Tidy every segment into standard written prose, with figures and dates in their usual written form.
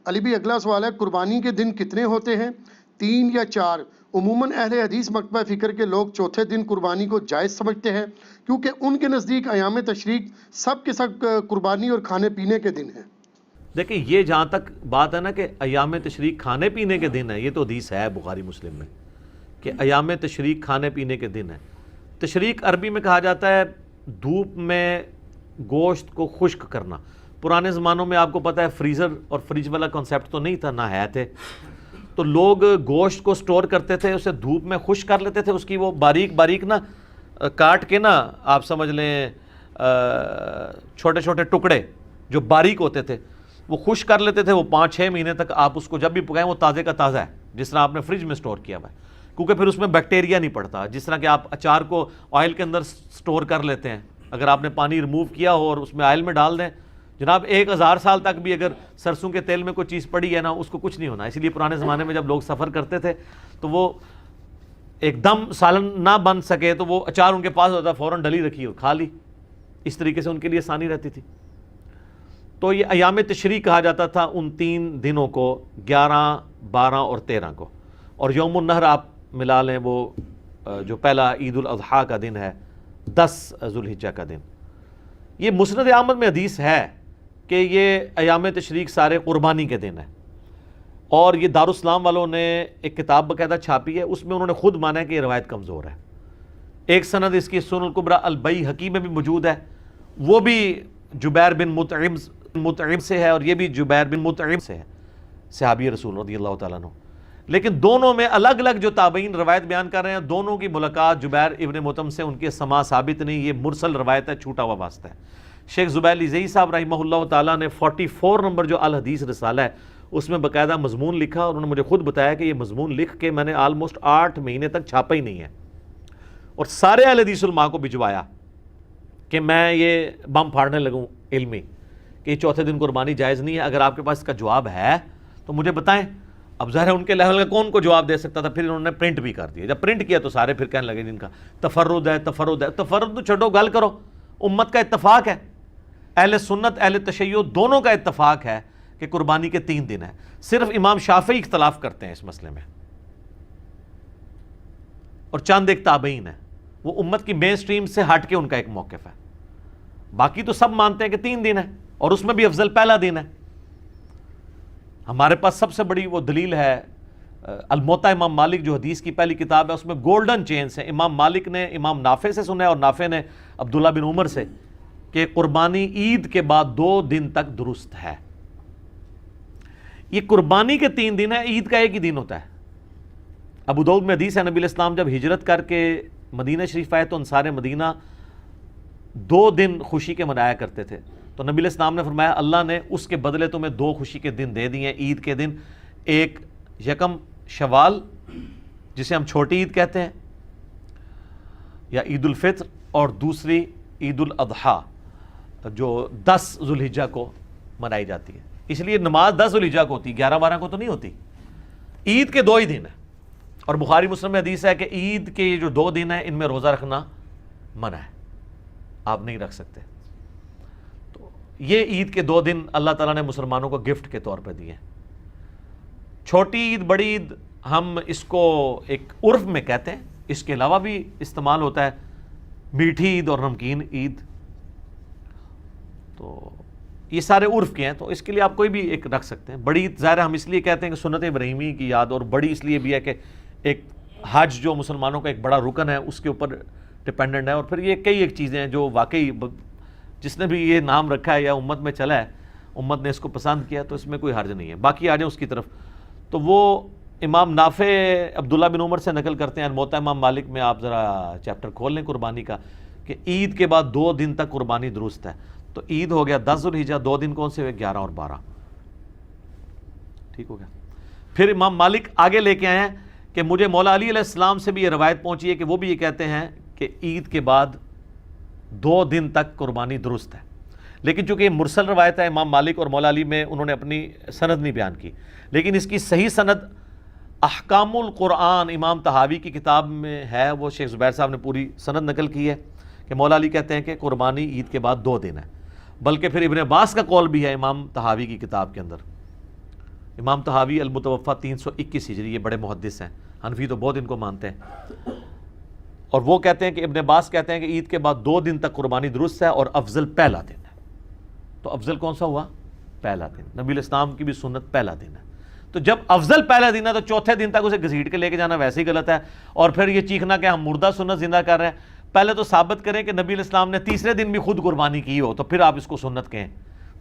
علی بھی اگلا سوال ہے، قربانی کے دن کتنے ہوتے ہیں، 3 یا 4؟ عموماً اہل حدیث مکتبہ فکر کے لوگ چوتھے دن قربانی کو جائز سمجھتے ہیں، کیونکہ ان کے نزدیک ایام تشریق سب کے سب قربانی اور کھانے پینے کے دن ہیں۔ دیکھیں یہ جہاں تک بات ہے نا کہ ایام تشریق کھانے پینے کے دن ہے، یہ تو حدیث ہے بخاری مسلم میں کہ ایام تشریق کھانے پینے کے دن ہے۔ تشریق عربی میں کہا جاتا ہے دھوپ میں گوشت کو خشک کرنا۔ پرانے زمانوں میں آپ کو پتہ ہے فریزر اور فریج والا کنسیپٹ تو نہیں تھا، نہ ہے تھے، تو لوگ گوشت کو سٹور کرتے تھے، اسے دھوپ میں خشک کر لیتے تھے، اس کی وہ باریک باریک نا کاٹ کے نا آپ سمجھ لیں چھوٹے چھوٹے ٹکڑے جو باریک ہوتے تھے وہ خشک کر لیتے تھے۔ وہ 5-6 مہینے تک آپ اس کو جب بھی پکائیں وہ تازے کا تازہ ہے، جس طرح آپ نے فریج میں سٹور کیا ہوا ہے، کیونکہ پھر اس میں بیکٹیریا نہیں پڑتا۔ جس طرح کہ آپ اچار کو آئل کے اندر سٹور کر لیتے ہیں، اگر آپ نے پانی ریموو کیا ہو اور اس میں آئل میں ڈال دیں، جناب 1000 سال تک بھی اگر سرسوں کے تیل میں کوئی چیز پڑی ہے نا اس کو کچھ نہیں ہونا۔ اس لیے پرانے زمانے میں جب لوگ سفر کرتے تھے تو وہ ایک دم سالن نہ بن سکے تو وہ اچار ان کے پاس ہوتا، فوراً ڈلی رکھی اور کھا لی، اس طریقے سے ان کے لیے آسانی رہتی تھی۔ تو یہ ایام تشریق کہا جاتا تھا ان 3 دنوں کو، 11، 12 اور 13 کو۔ اور یوم النحر آپ ملا لیں، وہ جو پہلا عید الاضحیٰ کا دن ہے، 10 ذوالحجہ کا دن۔ یہ مسند احمد میں حدیث ہے کہ یہ ایام تشریق سارے قربانی کے دن ہیں، اور یہ دارالاسلام والوں نے ایک کتاب باقاعدہ چھاپی ہے، اس میں انہوں نے خود مانا ہے کہ یہ روایت کمزور ہے۔ ایک سند اس کی سنن الکبریٰ البیہقی میں بھی موجود ہے، وہ بھی جبیر بن مطعم سے ہے، اور یہ بھی جبیر بن مطعم سے ہے، صحابی رسول رضی اللہ تعالیٰ عنہ۔ لیکن دونوں میں الگ الگ جو تابعین روایت بیان کر رہے ہیں، دونوں کی ملاقات جبیر ابن مطعم سے ان کے سماع ثابت نہیں، یہ مرسل روایت ہے، چھوٹا ہوا واسطہ ہے۔ شیخ زبیر علی صاحب رحمہ اللہ تعالیٰ نے 44 نمبر جو الحدیث رسالہ ہے اس میں باقاعدہ مضمون لکھا، اور انہوں نے مجھے خود بتایا کہ یہ مضمون لکھ کے میں نے آلموسٹ 8 مہینے تک چھاپا ہی نہیں ہے، اور سارے اہل حدیث علماء کو بھجوایا کہ میں یہ بم پھاڑنے لگوں علمی کہ یہ چوتھے دن قربانی جائز نہیں ہے۔ اگر آپ کے پاس اس کا جواب ہے تو مجھے بتائیں۔ اب ظاہر ہے ان کے لیول کا کون کو جواب دے سکتا تھا، پھر انہوں نے پرنٹ بھی کر دیا۔ جب پرنٹ کیا تو سارے پھر کہنے لگے جن کا تفرد ہے تفرد ہے، تفرد تو چھوڑو، گل کرو۔ امت کا اتفاق ہے، اہل سنت اہل تشیع دونوں کا اتفاق ہے کہ قربانی کے 3 دن ہیں۔ صرف امام شافعی اختلاف کرتے ہیں اس مسئلے میں، اور چند ایک تابعین ہیں، وہ امت کی مین سٹریم سے ہٹ کے ان کا ایک موقف ہے۔ باقی تو سب مانتے ہیں کہ 3 دن ہے، اور اس میں بھی افضل پہلا دن ہے۔ ہمارے پاس سب سے بڑی وہ دلیل ہے الموطا امام مالک، جو حدیث کی پہلی کتاب ہے، اس میں گولڈن چینز ہیں۔ امام مالک نے امام نافع سے سنا ہے، اور نافع نے عبداللہ بن عمر سے، کہ قربانی عید کے بعد 2 دن تک درست ہے۔ یہ قربانی کے 3 دن ہے، عید کا ایک ہی دن ہوتا ہے۔ ابو داؤد میں حدیث ہے، نبی علیہ السلام جب ہجرت کر کے مدینہ شریف آئے تو انصار مدینہ 2 دن خوشی کے منایا کرتے تھے، تو نبی علیہ السلام نے فرمایا اللہ نے اس کے بدلے تمہیں 2 خوشی کے دن دے دیے ہیں عید کے دن، ایک 1 شوال جسے ہم چھوٹی عید کہتے ہیں یا عید الفطر، اور دوسری عید الاضحیٰ جو 10 ذوالحجہ کو منائی جاتی ہے۔ اس لیے نماز 10 ذوالحجہ کو ہوتی، 11-12 کو تو نہیں ہوتی، عید کے 2 ہی دن ہیں۔ اور بخاری مسلم میں حدیث ہے کہ عید کے یہ جو 2 دن ہیں ان میں روزہ رکھنا منع ہے، آپ نہیں رکھ سکتے۔ تو یہ عید کے 2 دن اللہ تعالیٰ نے مسلمانوں کو گفٹ کے طور پہ دیے ہیں۔ چھوٹی عید بڑی عید ہم اس کو ایک عرف میں کہتے ہیں، اس کے علاوہ بھی استعمال ہوتا ہے میٹھی عید اور نمکین عید، تو یہ سارے عرف کے ہیں، تو اس کے لیے آپ کوئی بھی ایک رکھ سکتے ہیں۔ بڑی عید ظاہر ہم اس لیے کہتے ہیں کہ سنت ابراہیمی کی یاد، اور بڑی اس لیے بھی ہے کہ ایک حج جو مسلمانوں کا ایک بڑا رکن ہے اس کے اوپر ڈپینڈنٹ ہے، اور پھر یہ کئی ایک چیزیں ہیں جو واقعی جس نے بھی یہ نام رکھا ہے یا امت میں چلا ہے، امت نے اس کو پسند کیا، تو اس میں کوئی حرج نہیں ہے۔ باقی آ جائیں اس کی طرف، تو وہ امام نافع عبداللہ بن عمر سے نقل کرتے ہیں، الموطا امام مالک میں آپ ذرا چیپٹر کھول لیں قربانی کا، کہ عید کے بعد 2 دن تک قربانی درست ہے۔ تو عید ہو گیا 10 ذوالحجہ، 2 دن کون سے ہوئے؟ 11 اور 12، ٹھیک ہو گیا۔ پھر امام مالک آگے لے کے آئے ہیں کہ مجھے مولا علی علیہ السلام سے بھی یہ روایت پہنچی ہے کہ وہ بھی یہ کہتے ہیں کہ عید کے بعد 2 دن تک قربانی درست ہے، لیکن چونکہ یہ مرسل روایت ہے، امام مالک اور مولا علی میں انہوں نے اپنی سند نہیں بیان کی، لیکن اس کی صحیح سند احکام القرآن امام طحاوی کی کتاب میں ہے، وہ شیخ زبیر صاحب نے پوری سند نقل کی ہے کہ مولا علی کہتے ہیں کہ قربانی عید کے بعد 2 دن ہے، بلکہ پھر ابن عباس کا قول بھی ہے امام طحاوی کی کتاب کے اندر امام طحاوی المتوفا 321 ہجری، یہ بڑے محدث ہیں، حنفی تو بہت ان کو مانتے ہیں، اور وہ کہتے ہیں کہ ابن عباس کہتے ہیں کہ عید کے بعد 2 دن تک قربانی درست ہے اور افضل پہلا دن ہے۔ تو افضل کون سا ہوا؟ پہلا دن۔ نبی الاسلام کی بھی سنت پہلا دن ہے، تو جب افضل پہلا دن ہے تو چوتھے دن تک اسے گھسیٹ کے لے کے جانا ویسے ہی غلط ہے، اور پھر یہ چیخنا کہ ہم مردہ سنت زندہ کر رہے ہیں۔ پہلے تو ثابت کریں کہ نبی الاسلام نے تیسرے دن بھی خود قربانی کی ہو، تو پھر آپ اس کو سنت کہیں۔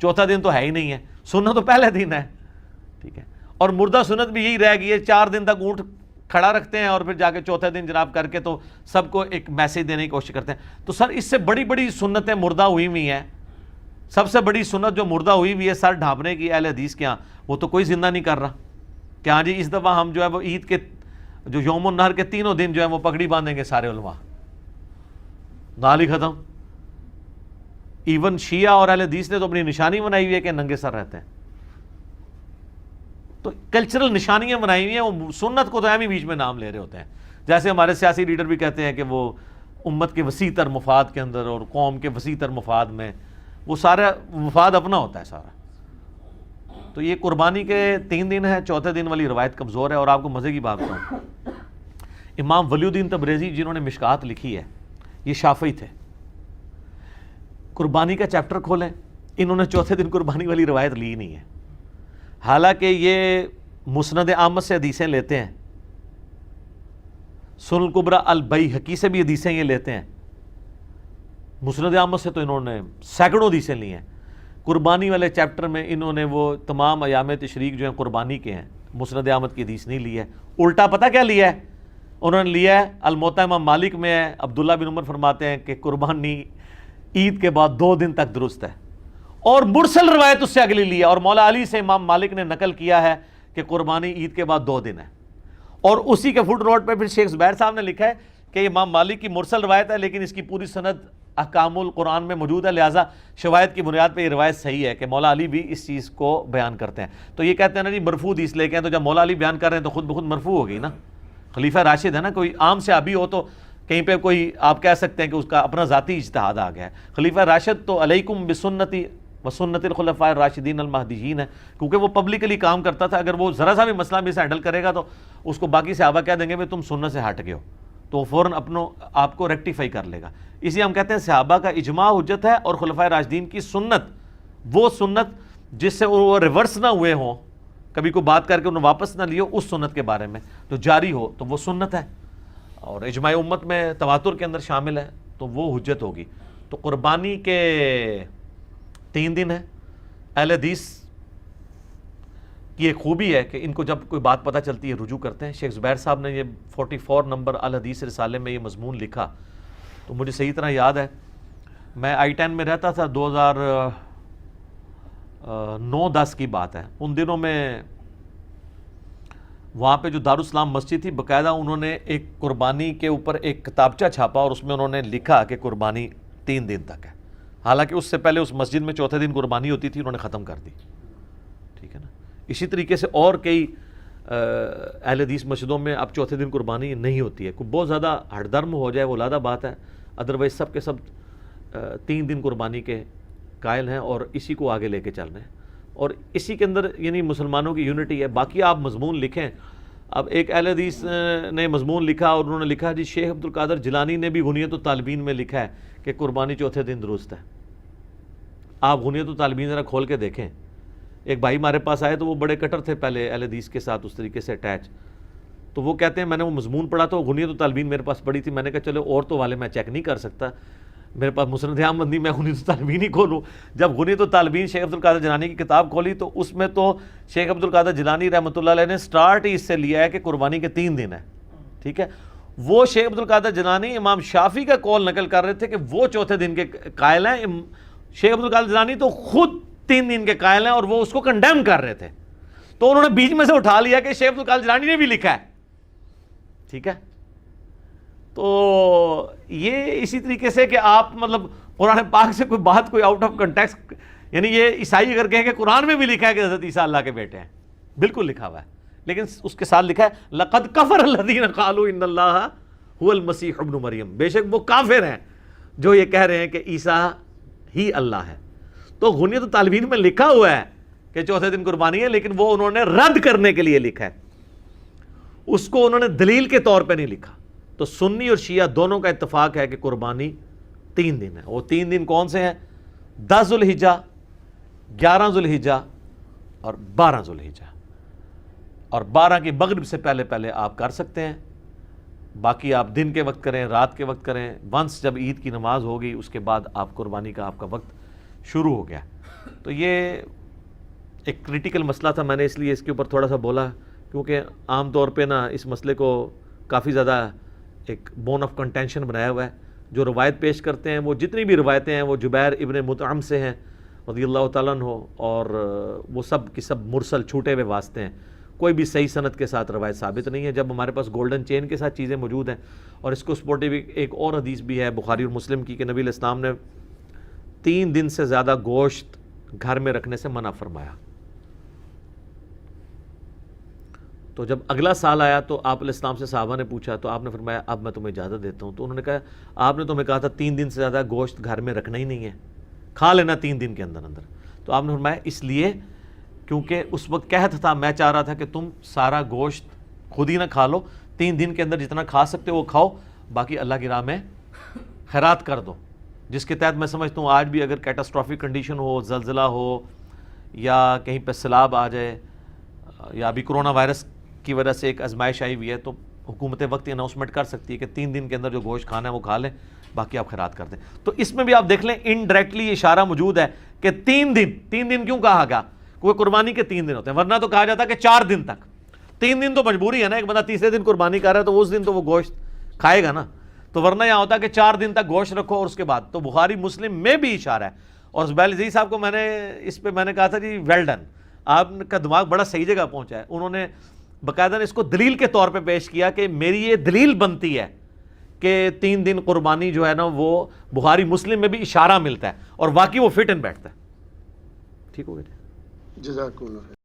چوتھا دن تو ہے ہی نہیں ہے، سنت تو پہلے دن ہے، ٹھیک ہے۔ اور مردہ سنت بھی یہی رہ گئی ہے، 4 دن تک اونٹ کھڑا رکھتے ہیں اور پھر جا کے چوتھے دن جناب کر کے تو سب کو ایک میسج دینے کی کوشش کرتے ہیں۔ تو سر اس سے بڑی بڑی سنتیں مردہ ہوئی ہوئی ہیں، سب سے بڑی سنت جو مردہ ہوئی ہوئی ہے سر ڈھانپنے کی اہل حدیث کے ہاں، وہ تو کوئی زندہ نہیں کر رہا کہ ہاں جی اس دفعہ ہم جو ہے وہ عید کے جو یوم النہر کے 3 دن جو ہے وہ پگڑی باندھیں گے سارے علماء، نال ہی ختم۔ ایون شیعہ اور اہل حدیث نے تو اپنی نشانی بنائی ہوئی ہے کہ ننگے سر رہتے ہیں، تو کلچرل نشانیاں بنائی ہوئی ہیں، وہ سنت کو تو اہم ہی بیچ میں نام لے رہے ہوتے ہیں۔ جیسے ہمارے سیاسی لیڈر بھی کہتے ہیں کہ وہ امت کے وسیع تر مفاد کے اندر اور قوم کے وسیع تر مفاد میں، وہ سارا مفاد اپنا ہوتا ہے سارا۔ تو یہ قربانی کے 3 دن ہے، چوتھے دن والی روایت کمزور ہے۔ اور آپ کو مزے کی بات بتاؤں، امام ولی الدین تبریزی جنہوں نے مشکات لکھی ہے، یہ شافعی تھے، قربانی کا چیپٹر کھولیں، انہوں نے چوتھے دن قربانی والی روایت لی نہیں ہے، حالانکہ یہ مسند احمد سے حدیثیں لیتے ہیں، سنن الکبریٰ البیہقی سے بھی حدیثیں یہ لیتے ہیں، مسند احمد سے تو انہوں نے سینکڑوں حدیثیں لی ہیں۔ قربانی والے چیپٹر میں انہوں نے وہ تمام ایام تشریق جو ہیں قربانی کے ہیں، مسند احمد کی حدیث نہیں لی ہے، الٹا پتہ کیا لیا ہے انہوں نے؟ لیا ہے الموطا امام مالک میں ہے، عبداللہ بن عمر فرماتے ہیں کہ قربانی عید کے بعد 2 دن تک درست ہے، اور مرسل روایت اس سے اگلی لی ہے، اور مولا علی سے امام مالک نے نقل کیا ہے کہ قربانی عید کے بعد 2 دن ہے، اور اسی کے فٹ نوٹ پہ پھر شیخ زبیر صاحب نے لکھا ہے کہ امام مالک کی مرسل روایت ہے لیکن اس کی پوری سند احکام القرآن میں موجود ہے، لہٰذا شواہد کی بنیاد پہ یہ روایت صحیح ہے کہ مولا علی بھی اس چیز کو بیان کرتے ہیں۔ تو یہ کہتے ہیں نا جی مرفوع حدیث لے کے ہیں، تو جب مولا علی بیان کر رہے ہیں تو خود بخود مرفوع ہو گئی نا، خلیفہ راشد ہے نا، کوئی عام صحابی ہو تو کہیں پہ کوئی آپ کہہ سکتے ہیں کہ اس کا اپنا ذاتی اجتہاد آ گیا ہے۔ خلیفہ راشد تو علیکم بسنتی وسنت الخلفاء الراشدین المہدیین ہے، کیونکہ وہ پبلکلی کام کرتا تھا، اگر وہ ذرا سا بھی مسئلہ بھی سے ہینڈل کرے گا تو اس کو باقی صحابہ کہہ دیں گے کہ تم سنت سے ہٹ گئے ہو، تو وہ فوراً آپ کو ریکٹیفائی کر لے گا۔ اسی ہم کہتے ہیں صحابہ کا اجماع حجت ہے، اور خلفائے راشدین کی سنت، وہ سنت جس سے وہ ریورس نہ ہوئے ہوں، کبھی کوئی بات کر کے انہوں واپس نہ لیو، اس سنت کے بارے میں تو جاری ہو تو وہ سنت ہے، اور اجماع امت میں تواتر کے اندر شامل ہے تو وہ حجت ہوگی۔ تو قربانی کے 3 دن ہے۔ اہل حدیث کی ایک خوبی ہے کہ ان کو جب کوئی بات پتہ چلتی ہے رجوع کرتے ہیں۔ شیخ زبیر صاحب نے یہ 44 نمبر الحدیث رسالے میں یہ مضمون لکھا، تو مجھے صحیح طرح یاد ہے، میں I-10 میں رہتا تھا، 2009-10 کی بات ہے۔ ان دنوں میں وہاں پہ جو دارالاسلام مسجد تھی، باقاعدہ انہوں نے ایک قربانی کے اوپر ایک کتابچہ چھاپا اور اس میں انہوں نے لکھا کہ قربانی 3 دن تک ہے، حالانکہ اس سے پہلے اس مسجد میں چوتھے دن قربانی ہوتی تھی، انہوں نے ختم کر دی، ٹھیک ہے نا۔ اسی طریقے سے اور کئی اہل حدیث مسجدوں میں اب چوتھے دن قربانی نہیں ہوتی ہے، کوئی بہت زیادہ ہٹ درم ہو جائے وہ علیحدہ بات ہے، ادروائز سب کے سب 3 دن قربانی کے قائل ہیں اور اسی کو آگے لے کے چل رہے ہیں، اور اسی کے اندر یعنی مسلمانوں کی یونٹی ہے۔ باقی آپ مضمون لکھیں، اب ایک اہل حدیث نے مضمون لکھا اور انہوں نے لکھا جی شیخ عبدالقادر جیلانی نے بھی غنیۃ الطالبین میں لکھا ہے کہ قربانی چوتھے دن درست ہے۔ آپ غنیۃ الطالبین ذرا کھول کے دیکھیں، ایک بھائی ہمارے پاس آئے تو وہ بڑے کٹر تھے پہلے اہل حدیث کے ساتھ اس طریقے سے اٹیچ، تو وہ کہتے ہیں میں نے وہ مضمون پڑھا تو غنیۃ الطالبین میرے پاس پڑھی تھی، میں نے کہا چلو اور تو والے میں چیک نہیں کر سکتا، میرے پاس مسند احمد نہیں، میں غنیۃ الطالبین ہی کھولوں۔ جب غنیۃ الطالبین شیخ عبدالقادر جیلانی کی کتاب کھولی تو اس میں تو شیخ عبدالقادر جیلانی رحمۃ اللہ علیہ نے سٹارٹ ہی اس سے لیا ہے کہ قربانی کے 3 دن ہے، ٹھیک ہے۔ وہ شیخ عبدالقادر جیلانی امام شافعی کا قول نقل کر رہے تھے کہ وہ چوتھے دن کے قائل ہیں، شیخ عبدالقادر جیلانی تو خود 3 دن کے قائل ہیں اور وہ اس کو کنڈیم کر رہے تھے، تو انہوں نے بیچ میں سے اٹھا لیا کہ شیخ عبدالقادر جیلانی نے بھی لکھا ہے، ٹھیک ہے۔ تو یہ اسی طریقے سے کہ آپ مطلب قرآن پاک سے کوئی بات کوئی آؤٹ آف کنٹیکسٹ، یعنی یہ عیسائی اگر کہیں کہ قرآن میں بھی لکھا ہے کہ حضرت عیسیٰ اللہ کے بیٹے ہیں، بالکل لکھا ہوا ہے، لیکن اس کے ساتھ لکھا ہے لَقَدْ كَفَرَ الَّذِينَ قَالُوا إِنَّ اللَّهَ هُوَ الْمَسِيحُ ابْنُ مریم، بے شک وہ کافر ہیں جو یہ کہہ رہے ہیں کہ عیسیٰ ہی اللہ ہے۔ تو غنیۃ الطالبین میں لکھا ہوا ہے کہ چوتھے دن قربانی ہے، لیکن وہ انہوں نے رد کرنے کے لیے لکھا ہے، اس کو انہوں نے دلیل کے طور پہ نہیں لکھا۔ تو سنی اور شیعہ دونوں کا اتفاق ہے کہ قربانی 3 دن ہے۔ وہ 3 دن کون سے ہیں؟ 10 ذوالحجہ، 11 ذوالحجہ اور 12 ذوالحجہ، اور 12 کی مغرب سے پہلے پہلے آپ کر سکتے ہیں، باقی آپ دن کے وقت کریں، رات کے وقت کریں۔ ونس جب عید کی نماز ہوگی اس کے بعد آپ قربانی کا آپ کا وقت شروع ہو گیا۔ تو یہ ایک کریٹیکل مسئلہ تھا، میں نے اس لیے اس کے اوپر تھوڑا سا بولا، کیونکہ عام طور پہ نا اس مسئلے کو کافی زیادہ ایک بون آف کنٹینشن بنایا ہوا ہے۔ جو روایت پیش کرتے ہیں، وہ جتنی بھی روایتیں ہیں وہ جبیر ابن مطعم سے ہیں رضی اللہ تعالیٰ عنہ، اور وہ سب کی سب مرسل چھوٹے ہوئے واسطے ہیں، کوئی بھی صحیح سند کے ساتھ روایت ثابت نہیں ہے۔ جب ہمارے پاس گولڈن چین کے ساتھ چیزیں موجود ہیں، اور اس کو سپورٹیو ایک اور حدیث بھی ہے بخاری اور مسلم کی کہ نبی علیہ السلام نے 3 دن سے زیادہ گوشت گھر میں رکھنے سے منع فرمایا۔ تو جب اگلا سال آیا تو آپ علیہ السلام سے صحابہ نے پوچھا، تو آپ نے فرمایا اب میں تمہیں اجازت دیتا ہوں۔ تو انہوں نے کہا آپ نے تمہیں کہا تھا 3 دن سے زیادہ گوشت گھر میں رکھنا ہی نہیں ہے، کھا لینا 3 دن کے اندر اندر۔ تو آپ نے فرمایا اس لیے کیونکہ اس وقت قحط تھا، میں چاہ رہا تھا کہ تم سارا گوشت خود ہی نہ کھا لو، 3 دن کے اندر جتنا کھا سکتے ہو وہ کھاؤ، باقی اللہ کی راہ میں خیرات کر دو۔ جس کے تحت میں سمجھتا ہوں آج بھی اگر کیٹاسٹرافک کنڈیشن ہو، زلزلہ ہو، یا کہیں پہ سیلاب آ جائے، یا ابھی کرونا وائرس کی وجہ سے ایک آزمائش آئی ہوئی ہے، تو حکومت وقت اناؤنسمنٹ کر سکتی ہے کہ 3 دن کے اندر جو گوشت کھانا ہے وہ کھا لیں، باقی آپ خیرات کر دیں۔ تو اس میں بھی آپ دیکھ لیں انڈائریکٹلی اشارہ موجود ہے کہ 3 دن کیوں کہا گیا؟ کوئی قربانی کے 3 دن ہوتے ہیں، ورنہ تو کہا جاتا کہ 4 دن تک۔ 3 دن تو مجبوری ہے نا، ایک بندہ تیسرے دن قربانی کر رہا ہے تو اس دن تو وہ گوشت کھائے گا نا، تو ورنہ یہاں ہوتا ہے کہ 4 دن تک گوشت رکھو اور اس کے بعد۔ تو بخاری مسلم میں بھی اشارہ ہے، اور زبیر عزیز صاحب کو میں نے اس پہ میں نے کہا تھا جی ویل ڈن، آپ کا دماغ بڑا صحیح جگہ پہنچا ہے۔ انہوں نے باقاعدہ اس کو دلیل کے طور پہ پیش کیا کہ میری یہ دلیل بنتی ہے کہ 3 دن قربانی جو ہے نا وہ بخاری مسلم میں بھی اشارہ ملتا ہے، اور واقعی وہ فٹ اینڈ بیٹھتا ہے۔ ٹھیک ہو گیا جی، جزاک اللہ۔